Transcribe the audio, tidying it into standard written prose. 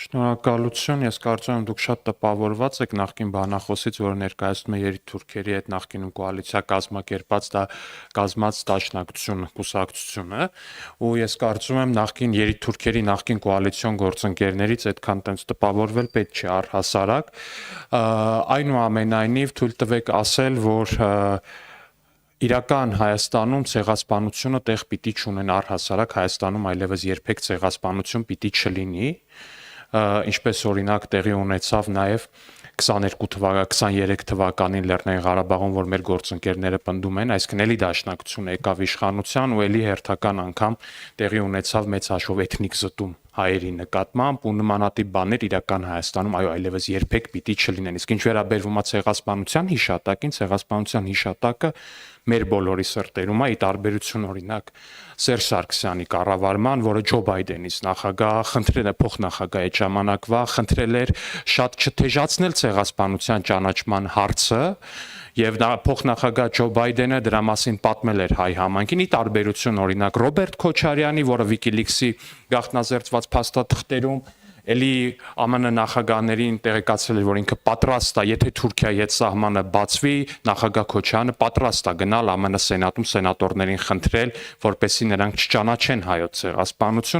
Շնորհակալություն, ես կարծում եմ դուք շատ տպավորված եք նախկին բանախոսից, որը ներկայացնում է երիտթուրքերի հետ նախկինում կոալիցիա կազմակերպած կազմած դաշնակցություն, կուսակցությունը, ու ես կարծում եմ նախկին երիտթուրքերի նախկին կոալիցիոն գործընկերներից այդքան տենց տպավորվել պետք չէ առհասարակ, այնուամենայնիվ թույլ տվեք ասել, որ իրական Հայաստանում ցեղասպանությունը տեղ պիտի չունենա առհասարակ Հայաստանում այլևս երբեք ցեղասպանություն պիտի չլինի, ինչպես օրինակ տեղի ունեցավ նաև 23 թվականին Լեռնային Ղարաբաղում, որ մեր գործընկերները պնդում են, այսինքն էլի դաշնակցությունը եկավ իշխանության ու էլի հերթական անգամ տեղի ունեցավ մեծ հաշվով էթնիկ զտում հայերի նկատմամբ ու նմանատիպ բաներ իրական Հայաստանում այլևս երբեք պիտի չլինեն։ Իսկ ինչ վերաբերվում է ցեղասպանության հիշատակին, ցեղասպանության հիշատակը մեր բոլորի սրտերում է, ի տարբերություն օրինակ Սերժ Սարգսյանի կառավարման, որը Ջո Բայդենից նախագահ խնդրել է փոխնախագահ այդ ժամանակվա, խնդրել էր շատ չթեժացնել ցեղասպանության ճանաչման հարցը եւ նա փոխնախագահ Ջո Բայդենը դրա մասին պատմել էր հայ համայնքին, ի տարբերություն օրինակ Ռոբերտ Քոչարյանի, որը Wikileaks-ի գաղտնազերծված փաստաթղթերում էլի ԱՄՆ նախագահներին տեղեկացրել էր, որ ինքը պատրաստ է, եթե Թուրքիայի հետ սահմանը բացվի, նախագահ Քոչարյանը պատրաստ է գնալ ԱՄՆ սենատում սենատորներին խնդրել, որպեսզի նրանք չճանաչեն հայոց ցեղասպանությունը,